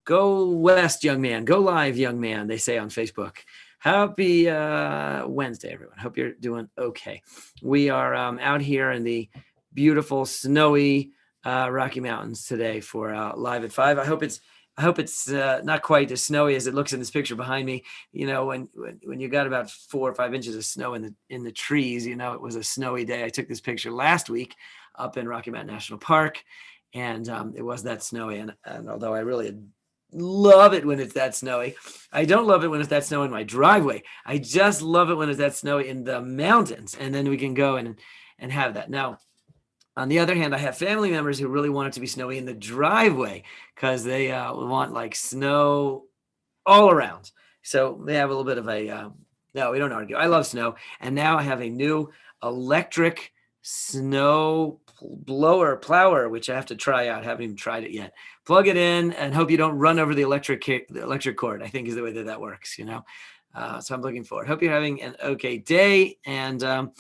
Go west, young man. Go live, young man, they say on Facebook. Happy Wednesday, everyone. Hope you're doing okay. We are out here in the beautiful, snowy Rocky Mountains today for Live at 5. I hope it's not quite as snowy as it looks in this picture behind me. You know, when you got about 4 or 5 inches of snow in the trees, you know, it was a snowy day. I took this picture last week up in Rocky Mountain National Park, and it was that snowy. And although I really love it when it's that snowy, I don't love it when it's that snow in my driveway. I just love it when it's that snowy in the mountains, and then we can go and have that. Now, on the other hand, I have family members who really want it to be snowy in the driveway because they want like snow all around. So they have a little bit of a, no, we don't argue. I love snow. And now I have a new electric snow plower, which I have to try out. Haven't even tried it yet. Plug it in and hope you don't run over the electric cord, I think is the way that works, you know. So I'm looking forward. Hope you're having an okay day, and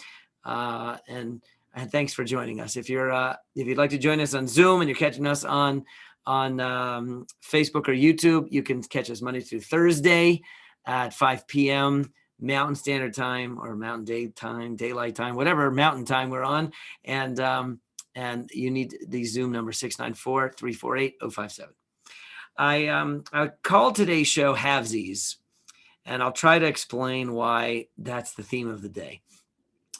thanks for joining us. If you'd like to join us on Zoom and you're catching us on Facebook or YouTube, you can catch us Monday through Thursday at 5 p.m. Mountain Standard Time or Mountain Daylight Time, whatever mountain time we're on. And you need the Zoom number 694-348-057. I called today's show Halvesies, and I'll try to explain why that's the theme of the day.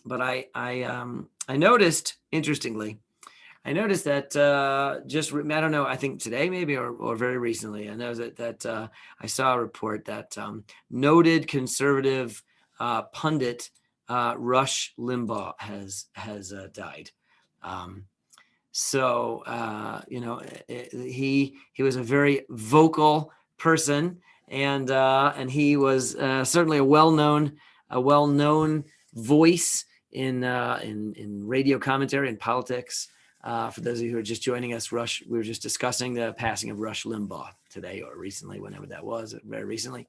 But I noticed, interestingly, that I don't know, I think today maybe or very recently, I know that I saw a report that noted conservative pundit Rush Limbaugh has died. You know, he was a very vocal person, and he was certainly a well-known voice in radio commentary and politics. For those of you who are just joining us, we were just discussing the passing of Rush Limbaugh today or recently, whenever that was, very recently.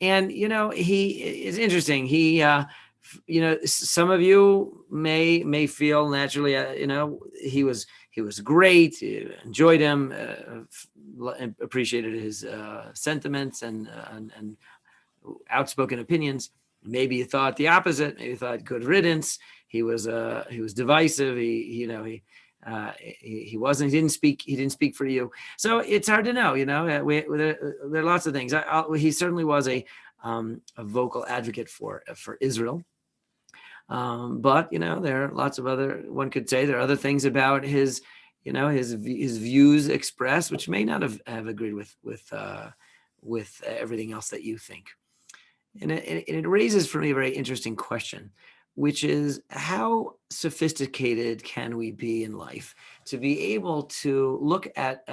And, you know, he is interesting. He, you know, some of you may feel naturally, you know, he was great, enjoyed him, appreciated his sentiments and outspoken opinions. Maybe you thought the opposite. Maybe you thought good riddance. He was divisive. He didn't speak for you. So it's hard to know, you know, there are lots of things. He certainly was a vocal advocate for Israel. But, you know, there are lots of one could say there are other things about his views expressed, which may not have agreed with everything else that you think. And it raises for me a very interesting question, which is how sophisticated can we be in life to be able to look at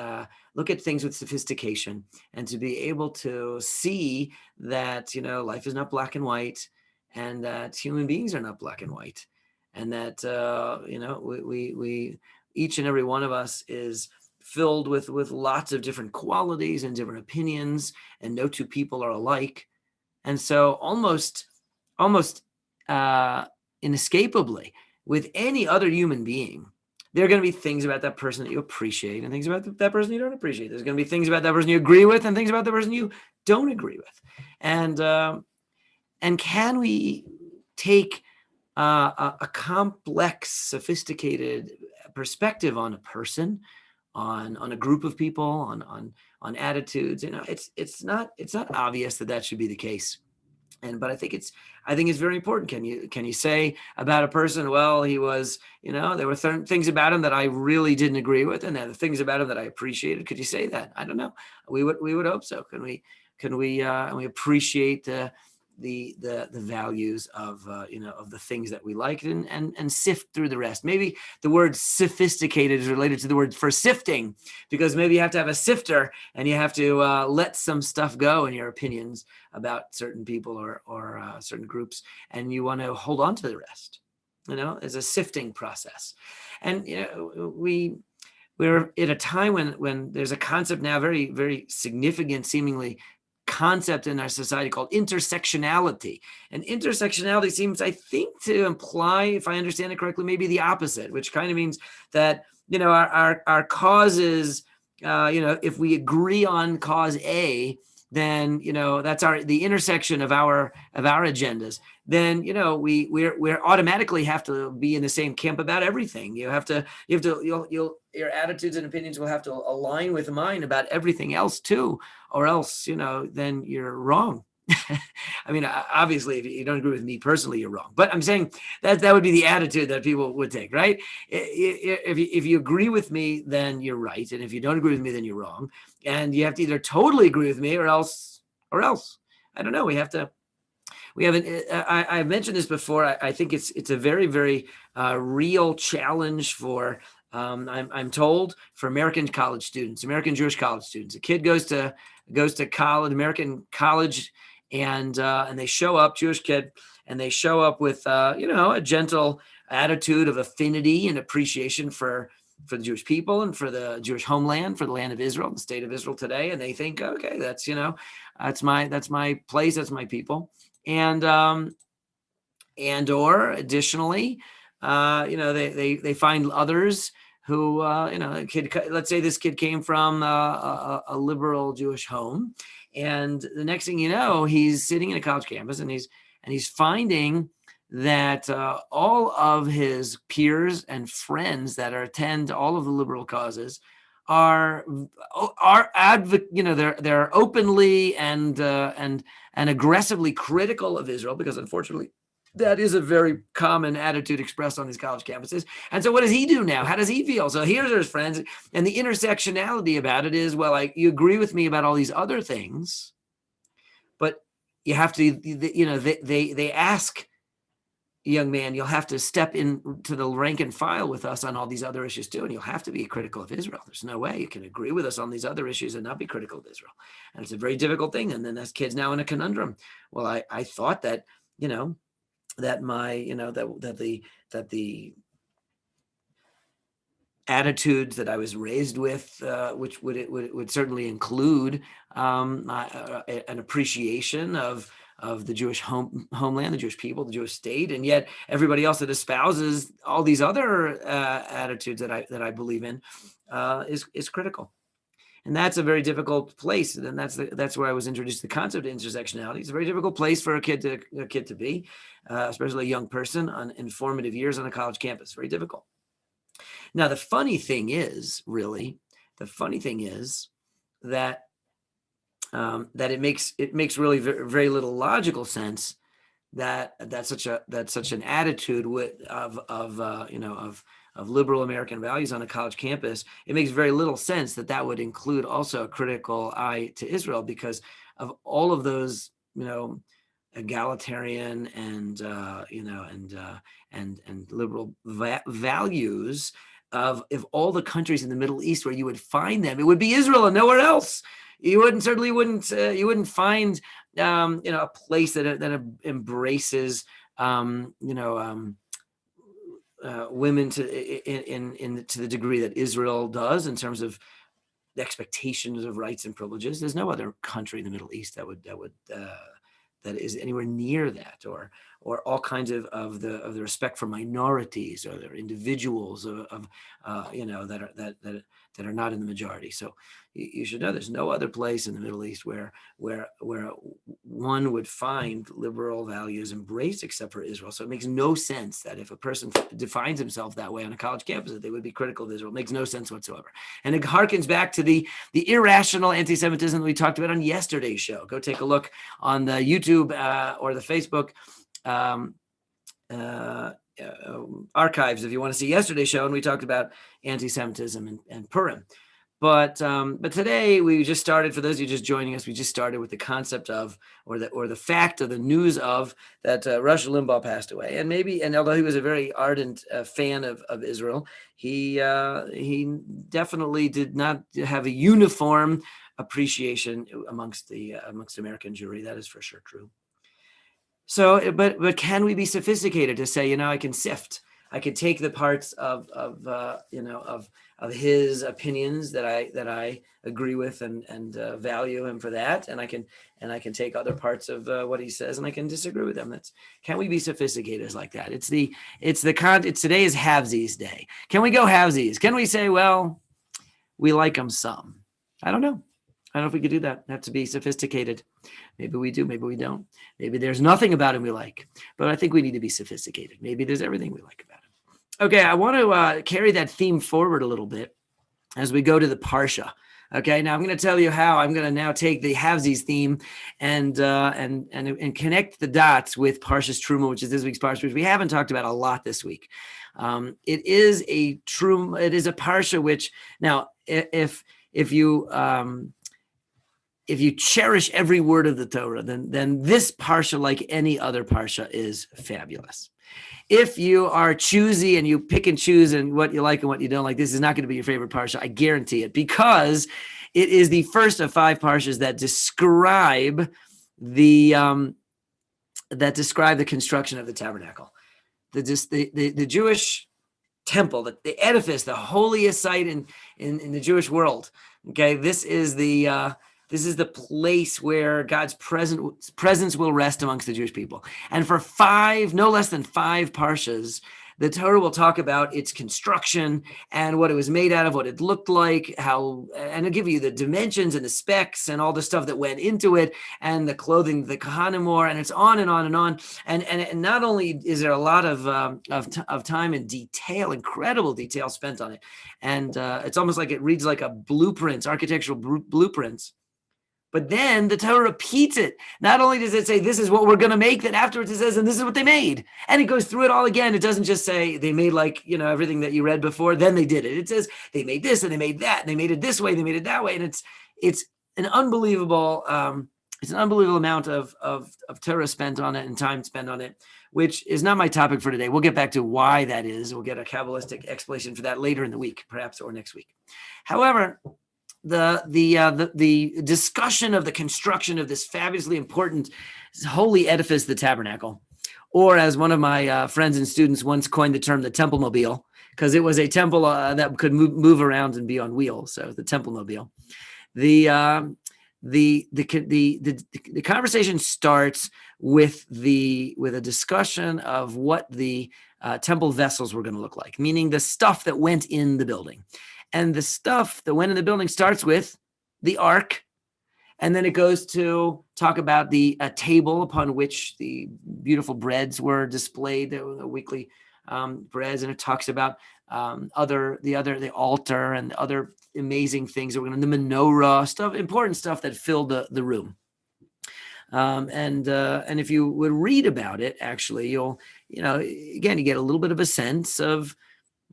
things with sophistication and to be able to see that, you know, life is not black and white, and that human beings are not black and white, and that you know, we each and every one of us is filled with lots of different qualities and different opinions, and no two people are alike. And so almost inescapably, with any other human being, there are going to be things about that person that you appreciate and things about that person you don't appreciate. There's going to be things about that person you agree with and things about the person you don't agree with. And can we take a complex, sophisticated perspective on a person, on a group of people, on attitudes? You know, it's not obvious that should be the case. But I think it's very important. Can you say about a person, well, he was, you know, there were things about him that I really didn't agree with, and there were things about him that I appreciated? Could you say that? I don't know. We would hope so. Can we appreciate the values of of the things that we like, and sift through the rest? Maybe the word sophisticated is related to the word for sifting, because maybe you have to have a sifter and you have to let some stuff go in your opinions about certain people or certain groups, and you want to hold on to the rest. You know, as a sifting process. And you know, we're at a time when there's a concept now, very, very significant, seemingly concept in our society called intersectionality. And intersectionality seems, I think, to imply, if I understand it correctly, maybe the opposite, which kind of means that, you know, our causes if we agree on cause A, then that's the intersection of our agendas. Then we're automatically have to be in the same camp about everything. Your attitudes and opinions will have to align with mine about everything else too, or else then you're wrong. I mean, obviously, if you don't agree with me personally, you're wrong. But I'm saying that would be the attitude that people would take, right? If you agree with me, then you're right, and if you don't agree with me, then you're wrong. And you have to either totally agree with me, or else. I don't know. I've mentioned this before. I think it's a very, very real challenge for. I'm told for American college students, American Jewish college students. A kid goes to college, American college, and they show up, Jewish kid, and they show up with a gentle attitude of affinity and appreciation for the Jewish people and for the Jewish homeland, for the land of Israel, the state of Israel today. And they think, okay, that's my place, that's my people. And or additionally, they find others who, a kid, let's say this kid came from a liberal Jewish home, and the next thing you know, he's sitting in a college campus, and he's finding that all of his peers and friends that attend all of the liberal causes are they're openly and aggressively critical of Israel, because unfortunately that is a very common attitude expressed on these college campuses. And so what does he do now? How does he feel? So here's his friends, and the intersectionality about it is, well, you agree with me about all these other things, but you have to, they ask, young man, you'll have to step into the rank and file with us on all these other issues too, and you'll have to be critical of Israel. There's no way you can agree with us on these other issues and not be critical of Israel. And it's a very difficult thing. And then this kid's now in a conundrum. Well, I thought that, that my, that the attitudes that I was raised with, which would certainly include an appreciation of the Jewish homeland, the Jewish people, the Jewish state, and yet everybody else that espouses all these other attitudes that I believe in is critical. And that's a very difficult place. And that's where I was introduced to the concept of intersectionality. It's a very difficult place for a kid to be, especially a young person in formative years on a college campus. Very difficult. Now, the funny thing is that that it makes really very, very little logical sense that's such an attitude of liberal American values on a college campus. It makes very little sense that would include also a critical eye to Israel, because of all of those, egalitarian and liberal values of all the countries in the Middle East where you would find them, it would be Israel and nowhere else. You wouldn't find a place that embraces women to the degree that Israel does in terms of the expectations of rights and privileges. There's no other country in the Middle East that is anywhere near that, or all kinds of the respect for minorities or their individuals that are not in the majority. So you should know there's no other place in the Middle East where one would find liberal values embraced except for Israel. So it makes no sense that if a person defines himself that way on a college campus, that they would be critical of Israel. It makes no sense whatsoever. And it harkens back to the irrational anti-Semitism that we talked about on yesterday's show. Go take a look on the YouTube or the Facebook archives if you want to see yesterday's show, and we talked about anti-Semitism and Purim. But today we just started, for those of you just joining us, we just started with the concept of, or the fact of the news of that Rush Limbaugh passed away. And although he was a very ardent fan of Israel, he definitely did not have a uniform appreciation amongst American Jewry. That is for sure true. So, but can we be sophisticated to say, I can sift, I could take the parts of his opinions that I agree with and value him for that, and I can take other parts of what he says and I can disagree with them. Can we be sophisticated like that? It's today is halvesies day. Can we go halvesies? Can we say, well, we like them some. I don't know. I don't know if we could do that. Have to be sophisticated. Maybe we do. Maybe we don't. Maybe there's nothing about him we like. But I think we need to be sophisticated. Maybe there's everything we like about him. Okay, I want to carry that theme forward a little bit as we go to the Parsha. Okay, now I'm going to tell you how I'm going to now take the Havsi's theme and connect the dots with Parshas Truma, which is this week's Parsha, which we haven't talked about a lot this week. It is a Parsha which, now if you cherish every word of the Torah, then this Parsha, like any other Parsha, is fabulous. If you are choosy and you pick and choose and what you like and what you don't like, this is not going to be your favorite Parsha. I guarantee it, because it is the first of 5 Parshas that describe the construction of the tabernacle, the Jewish temple, the edifice, the holiest site in the Jewish world. Okay, this is the place where God's presence will rest amongst the Jewish people. And for no less than 5 Parshas, the Torah will talk about its construction and what it was made out of, what it looked like, and it'll give you the dimensions and the specs and all the stuff that went into it, and the clothing the Kohanim wore, and it's on and on and on. And not only is there a lot of time and detail, incredible detail spent on it, and it's almost like it reads like a blueprint, architectural blueprints. But then the Torah repeats it. Not only does it say, this is what we're going to make, then afterwards it says, and this is what they made. And it goes through it all again. It doesn't just say they made everything that you read before, then they did it. It says they made this and they made that and they made it this way, they made it that way. And it's an unbelievable amount of Torah spent on it and time spent on it, which is not my topic for today. We'll get back to why that is. We'll get a Kabbalistic explanation for that later in the week, perhaps, or next week. However, the discussion of the construction of this fabulously important holy edifice, the tabernacle, or as one of my friends and students once coined the term, the Temple-mobile, because it was a temple that could move around and be on wheels. So the Temple-mobile. The conversation starts with a discussion of what the temple vessels were going to look like, meaning the stuff that went in the building. And the stuff that went in the building starts with the ark, and then it goes to talk about the table upon which the beautiful breads were displayed, the weekly breads, and it talks about the altar and other amazing things that were in the menorah, important stuff that filled the room. And if you would read about it, actually, you get a little bit of a sense of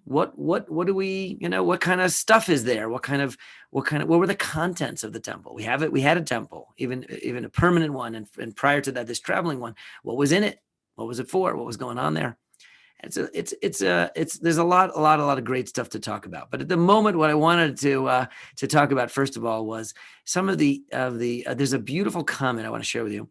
what do we, what kind of stuff is there? What were the contents of the temple? We had a temple, even a permanent one. And prior to that, this traveling one, what was in it? What was it for? What was going on there? There's a lot of great stuff to talk about. But at the moment, what I wanted to talk about first of all was some of the there's a beautiful comment I want to share with you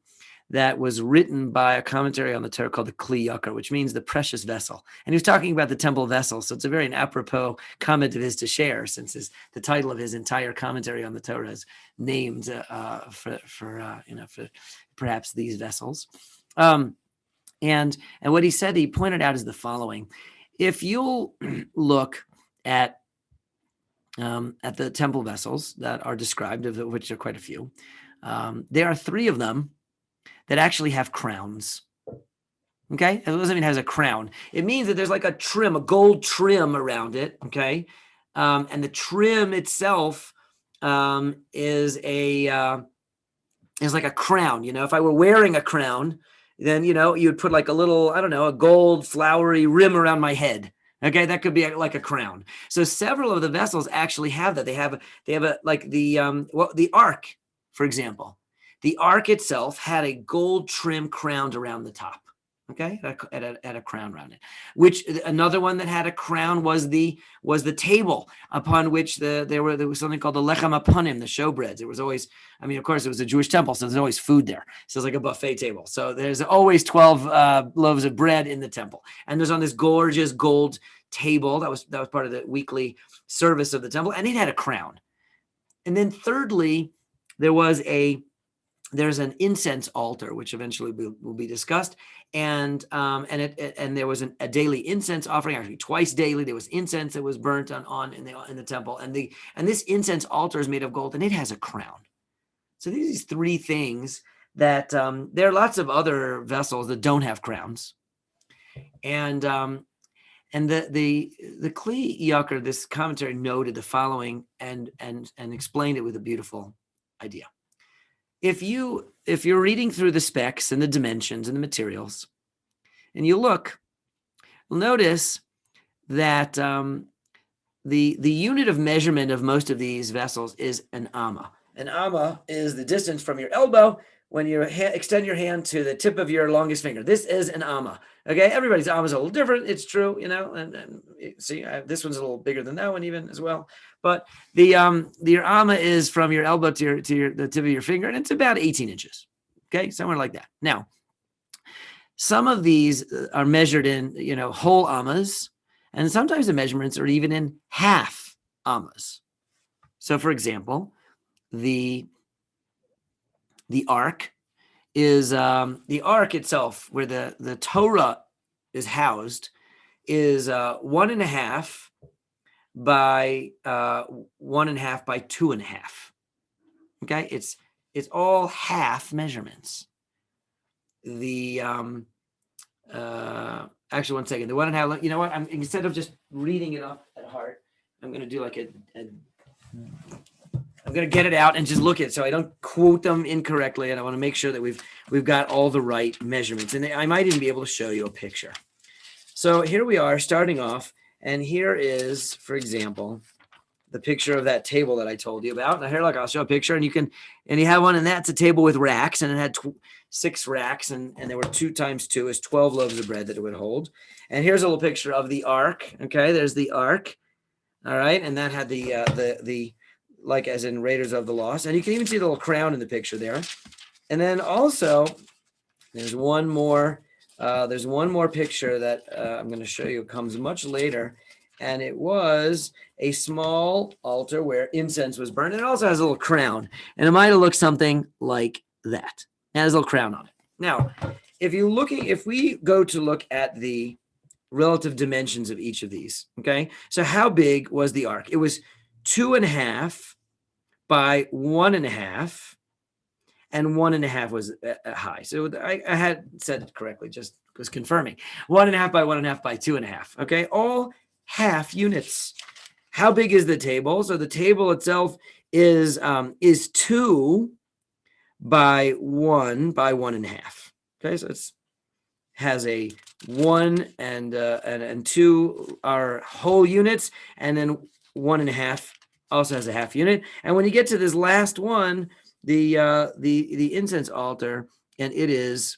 that was written by a commentary on the Torah called the Kli Yakar, which means the precious vessel. And he was talking about the temple vessel. So it's a very apropos comment of his to share, since the title of his entire commentary on the Torah is named for perhaps these vessels. And what he pointed out is the following: if you'll look at the temple vessels that are described, of which there are quite a few, there are 3 of them that actually have crowns. Okay, it doesn't mean it has a crown. It means that there's like a gold trim around it. Okay, and the trim itself is like a crown. If I were wearing a crown, then, you'd put like a little, a gold flowery rim around my head. Okay, that could be like a crown. So several of the vessels actually have that. They have the ark, for example. The ark itself had a gold trim crown around the top. Okay, at a crown around it. Which another one that had a crown was the table upon which there was something called the lechem apanim, the showbreads. It was always, of course, it was a Jewish temple, so there's always food there. So it's like a buffet table. So there's always 12 loaves of bread in the temple, and there's on this gorgeous gold table that was part of the weekly service of the temple, and it had a crown. And then thirdly, there was a there's an incense altar, which eventually will be discussed. And there was a daily incense offering, actually twice daily. There was incense that was burnt in the temple. And this incense altar is made of gold, and it has a crown. So these three things that there are lots of other vessels that don't have crowns. And the Kli Yakar, this commentary, noted the following and explained it with a beautiful idea. If you're reading through the specs and the dimensions and the materials, and you look, you'll notice that the unit of measurement of most of these vessels is an amma. An amma is the distance from your elbow when you extend your hand to the tip of your longest finger. This is an amma. Okay, everybody's amma is a little different. It's true, and see, this one's a little bigger than that one even as well. But your amma is from your elbow to the tip of your finger, and it's about 18 inches. Okay, somewhere like that. Now, some of these are measured in whole ammas, and sometimes the measurements are even in half ammas. So, for example, the ark is the ark itself, where the Torah is housed, is 1.5 by 1.5 by 2.5. Okay, it's all half measurements. The actually, 1 second. The 1.5. You know what? Instead of just reading it off at heart, I'm going to do like I'm going to get it out and just look at it so I don't quote them incorrectly, and I want to make sure that we've got all the right measurements. And I might even be able to show you a picture. So here we are starting off, and here is, for example, the picture of that table that I told you about. Now here, look, I'll show a picture, and you have one, and that's a table with racks, and it had 6 racks, and there were 2 times 2 is 12 loaves of bread that it would hold. And here's a little picture of the ark. Okay, there's the ark. All right, and that had the like as in Raiders of the Lost. And you can even see the little crown in the picture there. And then also there's one more picture that I'm going to show you. It comes much later. And it was a small altar where incense was burned. And it also has a little crown. And it might have looked something like that. It has a little crown on it. Now, if we go to look at the relative dimensions of each of these, okay? So how big was the ark? It was 2.5 by 1.5, and 1.5 was high. So I had said it correctly, just was confirming. 1.5 by 1.5 by 2.5. Okay, all half units. How big is the table? So the table itself is 2 by 1 by 1.5. Okay, so it's has a 1 and 2 are whole units, and then 1.5 also has a half unit. And when you get to this last one, the incense altar, and it's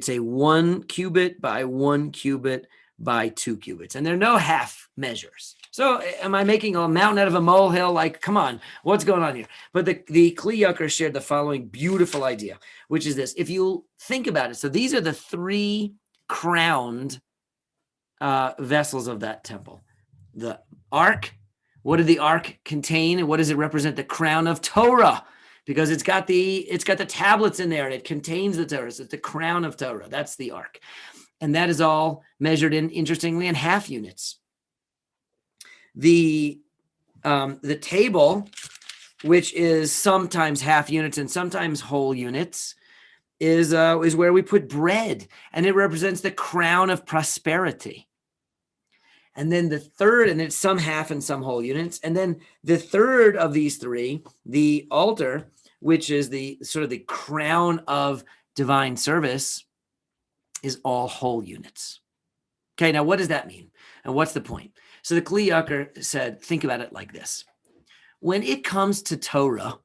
a 1 cubit by 1 cubit by 2 cubits, and there are no half measures. So am I making a mountain out of a molehill? Like, come on, what's going on here? But the Kli Yakar shared the following beautiful idea, which is this. If you think about it, so these are the 3 crowned vessels of that temple. The ark. What did the ark contain, and what does it represent? The crown of Torah, because it's got the tablets in there, and it contains the Torah. So it's the crown of Torah. That's the ark, and that is all measured interestingly in half units. The table, which is sometimes half units and sometimes whole units, is where we put bread, and it represents the crown of prosperity. And then the third, and it's some half and some whole units. And then the third of these 3, the altar, which is the sort of the crown of divine service, is all whole units. Okay, now what does that mean? And what's the point? So the Kli Yakar said, think about it like this. When it comes to Torah,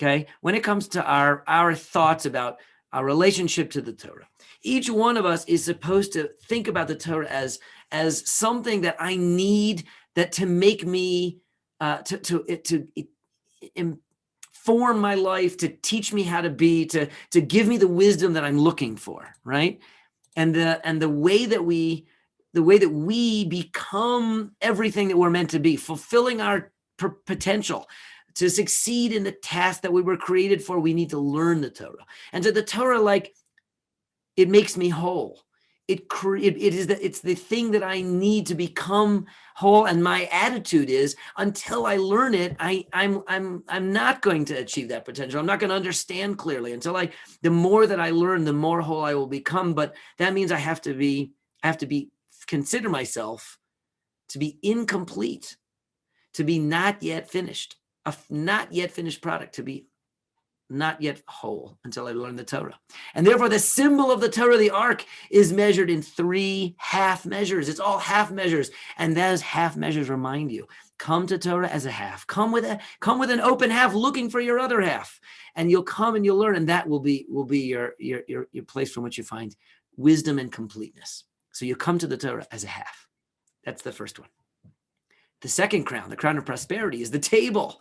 okay, when it comes to our thoughts about our relationship to the Torah, each one of us is supposed to think about the Torah as something that I need, that to make me to inform my life, to teach me how to be, to give me the wisdom that I'm looking for, right? And the way that we become everything that we're meant to be, fulfilling our potential, To succeed in the task that we were created for, we need to learn the Torah. And so the Torah, like, it makes me whole. It's the thing that I need to become whole. And my attitude is, until I learn it, I'm not going to achieve that potential. I'm not going to understand clearly the more that I learn, the more whole I will become. But that means I have to consider myself to be incomplete, to be not yet finished, a not yet finished product, to be not yet whole until I learn the Torah. And therefore the symbol of the Torah, the ark, is measured in 3 half measures. It's all half measures. And those half measures remind you, come to Torah as a half. Come with an open half, looking for your other half. And you'll come and you'll learn, and that will be your place from which you find wisdom and completeness. So you come to the Torah as a half. That's the first one. The second crown, the crown of prosperity, is the table.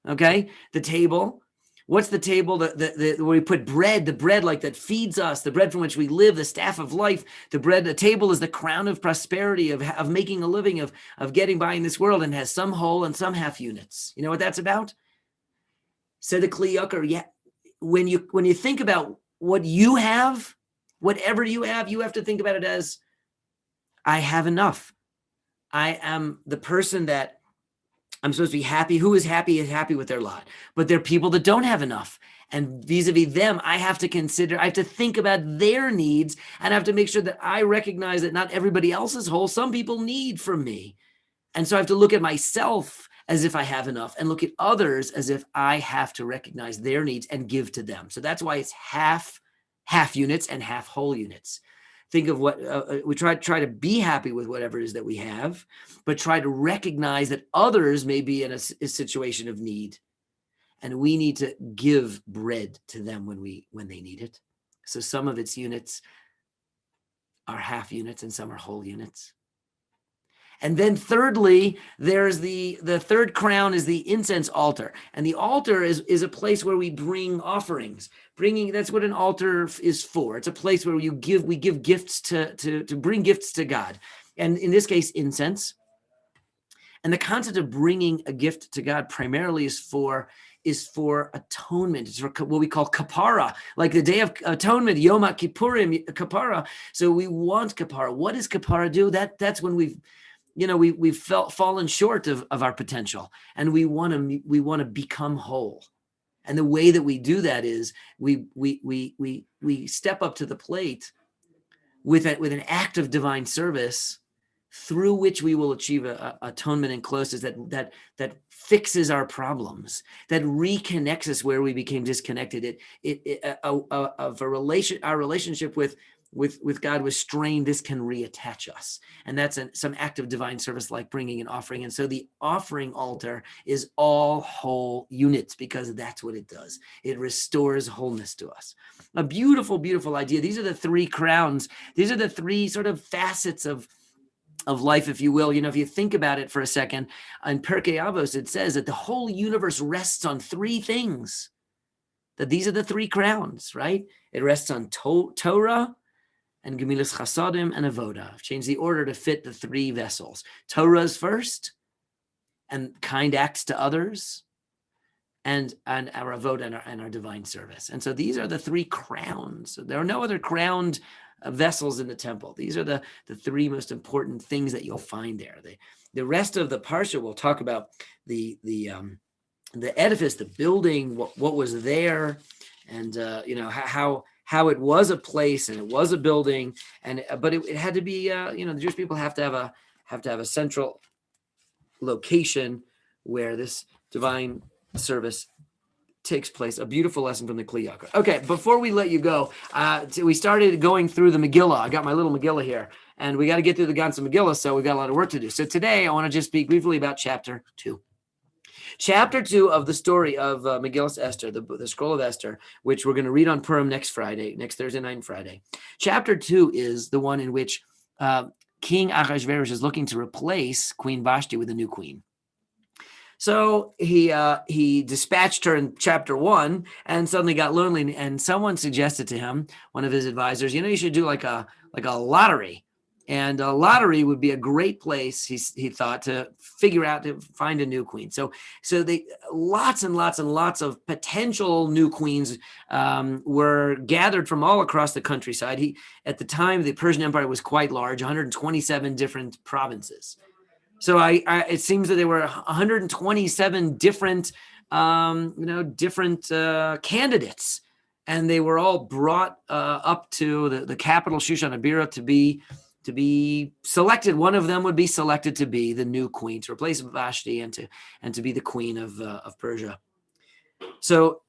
Okay? The table. What's the table? Where we put bread, the bread like that feeds us, the bread from which we live, the staff of life. The table is the crown of prosperity, of making a living, of getting by in this world, and has some whole and some half units. You know what that's about? Tzedek Liyakar. Yeah. When you think about what you have, whatever you have to think about it as, I have enough. I am the person that I'm supposed to be happy. Who is happy with their lot. But there are people that don't have enough. And vis-a-vis them, I have to think about their needs, and I have to make sure that I recognize that not everybody else is whole. Some people need from me. And so I have to look at myself as if I have enough, and look at others as if I have to recognize their needs and give to them. So that's why it's half units and half whole units. Think of what we try to be happy with whatever it is that we have, but try to recognize that others may be in a situation of need, and we need to give bread to them when they need it. So some of its units are half units and some are whole units. And then thirdly, there's the third crown is the incense altar. And the altar is a place where we bring offerings. That's what an altar is for. It's a place where we give gifts to bring gifts to God. And in this case, incense. And the concept of bringing a gift to God primarily is for atonement. It's for what we call kapara, like the Day of Atonement, Yom Kippurim, kapara. So we want kapara. What does kapara do? That's when we've fallen short of our potential, and we want to become whole. And the way that we do that is we step up to the plate with an act of divine service, through which we will achieve atonement and closeness that fixes our problems, that reconnects us where we became disconnected. Our relationship with God was strained. This can reattach us. And that's some act of divine service, like bringing an offering. And so the offering altar is all whole units, because that's what it does. It restores wholeness to us. A beautiful, beautiful idea. These are the 3 crowns. These are the 3 sort of facets of life, if you will. If you think about it for a second, in Pirkei Avos, it says that the whole universe rests on 3 things. That these are the 3 crowns, right? It rests on Torah, and Gemilas Chasadim, and Avoda. I've changed the order to fit the 3 vessels. Torah's first, and kind acts to others, and our Avoda and our divine service. And so these are the 3 crowns. There are no other crowned vessels in the temple. These are the 3 most important things that you'll find there. The rest of the parsha will talk about the edifice, the building, what was there, and how it was a place and it was a building, but it had to be the Jewish people have to have a central location where this divine service takes place. A beautiful lesson from the Kli Yakar. Okay, before we let you go, we started going through the Megillah. I got my little Megillah here, and we got to get through the Ganze Megillah, so we've got a lot of work to do. So today I want to just speak briefly about chapter 2. Chapter 2 of the story of Megillah Esther, the scroll of Esther, which we're going to read on Purim next Thursday night and Friday. Chapter 2 is the one in which King Achashverosh is looking to replace Queen Vashti with a new queen. So he dispatched her in chapter 1 and suddenly got lonely, and someone suggested to him, one of his advisors, you should do like a lottery. And a lottery would be a great place, he thought, to figure out, to find a new queen. So they lots and lots and lots of potential new queens were gathered from all across the countryside. At the time, the Persian Empire was quite large, 127 different provinces. So it seems that there were 127 different, different candidates, and they were all brought up to the capital Shushan Abira to be selected. One of them would be selected to be the new queen, to replace Vashti and to be the queen of Persia. So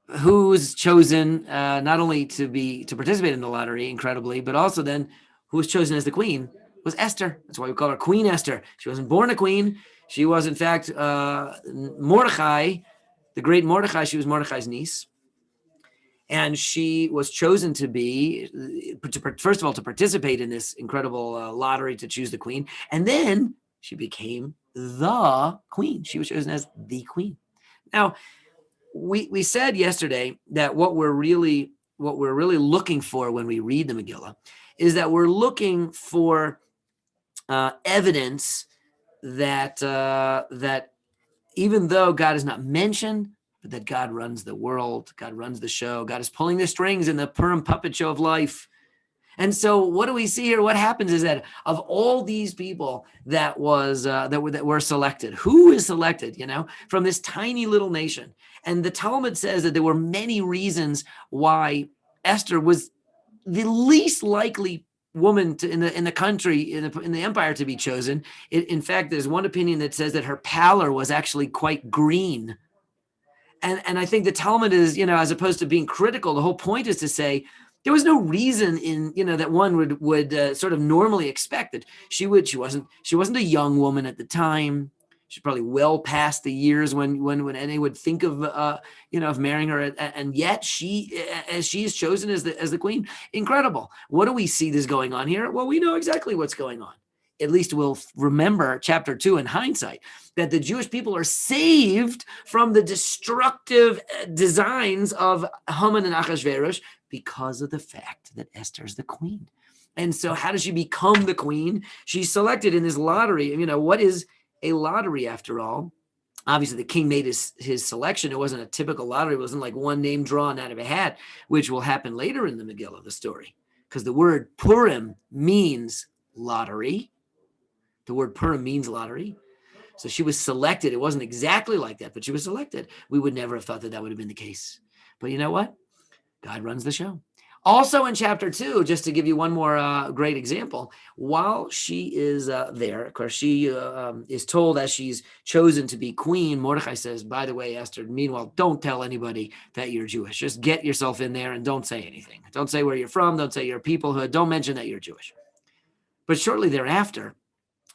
who's chosen not only to participate in the lottery, incredibly, but also then who was chosen as the queen was Esther. That's why we call her Queen Esther. She wasn't born a queen. She was, in fact, Mordechai, the great Mordechai. She was Mordechai's niece. And she was chosen first of all, to participate in this incredible lottery to choose the queen. And then she became the queen. She was chosen as the queen. Now, we said yesterday that what we're really looking for when we read the Megillah is that we're looking for evidence that even though God is not mentioned, but that God runs the world, God runs the show, God is pulling the strings in the Purim puppet show of life. And so what do we see here? What happens is that of all these people that were selected, who is selected, from this tiny little nation? And the Talmud says that there were many reasons why Esther was the least likely woman in the country, in the empire, to be chosen. In fact, there's one opinion that says that her pallor was actually quite green. And I think the Talmud is, as opposed to being critical, the whole point is to say there was no reason that one would sort of normally expect that she wasn't a young woman at the time. She's probably well past the years when any would think of of marrying her, and yet she is chosen as the queen. Incredible. What do we see this going on here? Well, we know exactly what's going on. At least we'll remember chapter 2 in hindsight, that the Jewish people are saved from the destructive designs of Haman and Achashverosh because of the fact that Esther is the queen. And so how does she become the queen? She's selected in this lottery. What is a lottery, after all? Obviously, the king made his selection. It wasn't a typical lottery. It wasn't like one name drawn out of a hat, which will happen later in the Megillah, the story. Because the word Purim means lottery. The word Purim means lottery. So she was selected. It wasn't exactly like that, but she was selected. We would never have thought that would have been the case. But you know what? God runs the show. Also in chapter 2, just to give you one more great example, while she is there, of course, she is told as she's chosen to be queen, Mordechai says, by the way, Esther, meanwhile, don't tell anybody that you're Jewish. Just get yourself in there and don't say anything. Don't say where you're from. Don't say your peoplehood. Don't mention that you're Jewish. But shortly thereafter,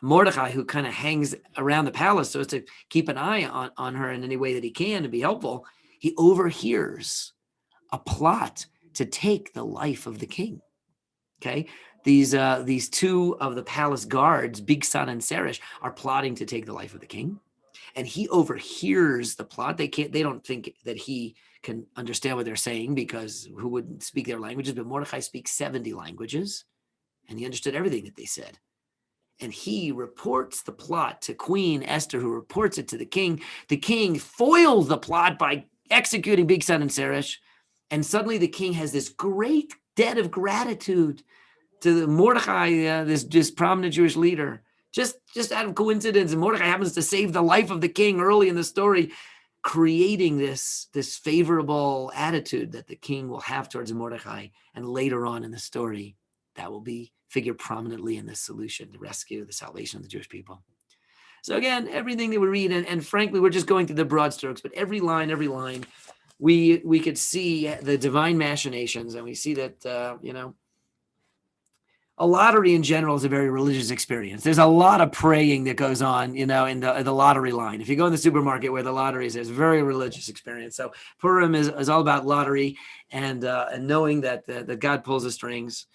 Mordechai, who kind of hangs around the palace so as to keep an eye on her in any way that he can to be helpful, he overhears a plot to take the life of the king. Okay, these two of the palace guards, Bigsan and Seresh, are plotting to take the life of the king, and he overhears the plot. They don't think that he can understand what they're saying, because who would speak their languages? But Mordechai speaks 70 languages, and he understood everything that they said. And he reports the plot to Queen Esther, who reports it to the king. The king foils the plot by executing Bigsan and Seresh. And suddenly the king has this great debt of gratitude to Mordechai, this prominent Jewish leader. Just out of coincidence, and Mordechai happens to save the life of the king early in the story, creating this favorable attitude that the king will have towards Mordechai. And later on in the story, that will figure prominently in the solution, the rescue, the salvation of the Jewish people. So again, everything that we read, and frankly, we're just going through the broad strokes, but every line, we could see the divine machinations, and we see that, a lottery in general is a very religious experience. There's a lot of praying that goes on, in the lottery line. If you go in the supermarket where the lottery is, it's a very religious experience. So Purim is all about lottery and knowing that God pulls the strings.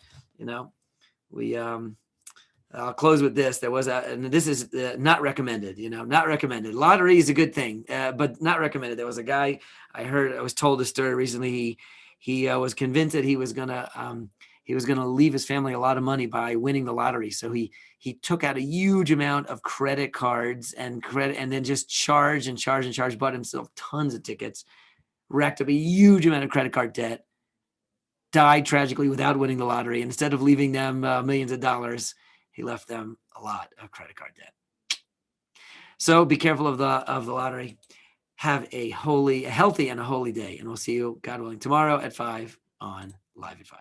I'll close with this. There was and this is not recommended, not recommended. Lottery is a good thing, but not recommended. There was a guy I was told a story recently. He was convinced that he was going to he was going to leave his family a lot of money by winning the lottery. So he took out a huge amount of credit cards and then just charged, bought himself tons of tickets, racked up a huge amount of credit card debt, died tragically without winning the lottery. And instead of leaving them millions of dollars, he left them a lot of credit card debt. So be careful of the lottery. Have a healthy and a holy day. And we'll see you, God willing, tomorrow at 5 on Live at 5.